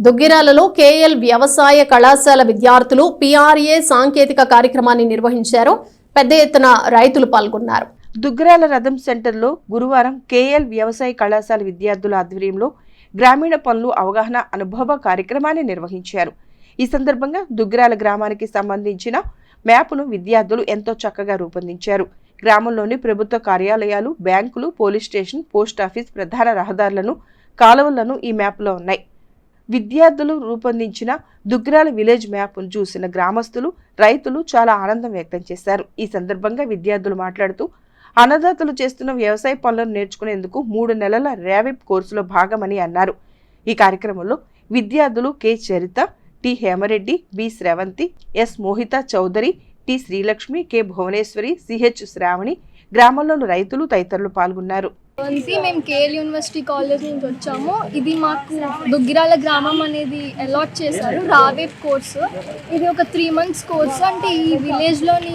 దుగ్గిరాలలో KL వ్యవసాయ కళాశాల విద్యార్థులు పిఆర్ఏ సాంకేతిక కార్యక్రమాన్ని నిర్వహించారు. పెద్ద ఎత్తున రైతులు పాల్గొన్నారు. దుగ్గిరాల రథం సెంటర్లో గురువారం కేఎల్ వ్యవసాయ కళాశాల విద్యార్థుల ఆధ్వర్యంలో గ్రామీణ పనులు అవగాహన అనుభవ కార్యక్రమాన్ని నిర్వహించారు. ఈ సందర్భంగా దుగ్గిరాల గ్రామానికి సంబంధించిన మ్యాప్ను విద్యార్థులు ఎంతో చక్కగా రూపొందించారు. గ్రామంలోని ప్రభుత్వ కార్యాలయాలు, బ్యాంకులు, పోలీస్ స్టేషన్, పోస్టాఫీస్, ప్రధాన రహదారులను, కాలువలను ఈ మ్యాప్లో ఉన్నాయి. విద్యార్థులు రూపొందించిన దుగ్గిరాల విలేజ్ మ్యాప్ను చూసిన గ్రామస్తులు, రైతులు చాలా ఆనందం వ్యక్తం చేశారు. ఈ సందర్భంగా విద్యార్థులు మాట్లాడుతూ అన్నదాతలు చేస్తున్న వ్యవసాయ పనులను నేర్చుకునేందుకు 3 నెలల ర్యావిప్ కోర్సులో భాగమని అన్నారు. ఈ కార్యక్రమంలో విద్యార్థులు K Charitha, T Hemareddy, B Sravanthi, S Mohitha Chowdary, T Srilakshmi, K Bhuvaneswari, CH Sravani, గ్రామంలోని రైతులు తదితరులు పాల్గొన్నారు. మేము కేఎల్ యూనివర్సిటీ కాలేజ్ నుంచి వచ్చాము. ఇది మాకు దుగ్గిరాల గ్రామం అనేది అలాట్ చేశారు రావేప్ కోర్సు. ఇది ఒక 3 months కోర్సు. అంటే ఈ విలేజ్లోని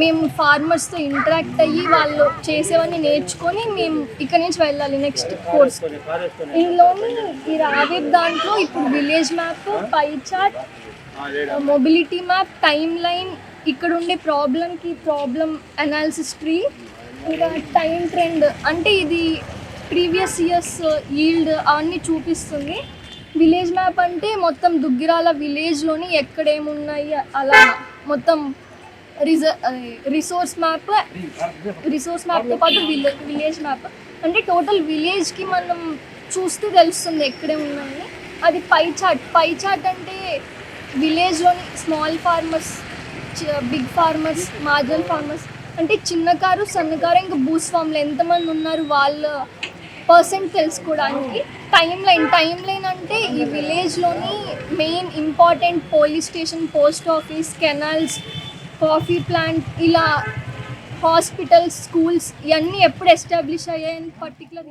మేము ఫార్మర్స్తో ఇంటరాక్ట్ అయ్యి వాళ్ళు చేసేవన్నీ నేర్చుకొని మేము ఇక్కడ నుంచి వెళ్ళాలి నెక్స్ట్ కోర్స్. ఇందులోని ఈ రావేప్ దాంట్లో ఇప్పుడు village map, pie chart, mobility map, time line, ఇక్కడ ఉండే ప్రాబ్లం అనాలిసిస్ ట్రీ, ఇంకా టైం ట్రెండ్, అంటే ఇది ప్రీవియస్ ఇయర్స్ ఈల్డ్ అవన్నీ చూపిస్తుంది. విలేజ్ మ్యాప్ అంటే మొత్తం దుగ్గిరాల విలేజ్లోని ఎక్కడేమున్నాయి అలా మొత్తం రిసోర్స్ మ్యాప్తో పాటు విలేజ్ మ్యాప్ అంటే టోటల్ విలేజ్కి మనం చూస్తే తెలుస్తుంది ఎక్కడే ఉన్నాయని. అది పై చార్ట్ అంటే విలేజ్లోని small farmers, big farmers, marginal farmers అంటే చిన్నకారు, సన్నకారు, ఇంకా భూస్వాములు ఎంతమంది ఉన్నారు వాళ్ళ పర్సెంట్ తెలుసుకోవడానికి. టైం లైన్ అంటే ఈ విలేజ్లోని main important police station, post office, canals, coffee plant, ఇలా హాస్పిటల్స్, స్కూల్స్ ఇవన్నీ ఎప్పుడు ఎస్టాబ్లిష్ అయ్యాయని పర్టికులర్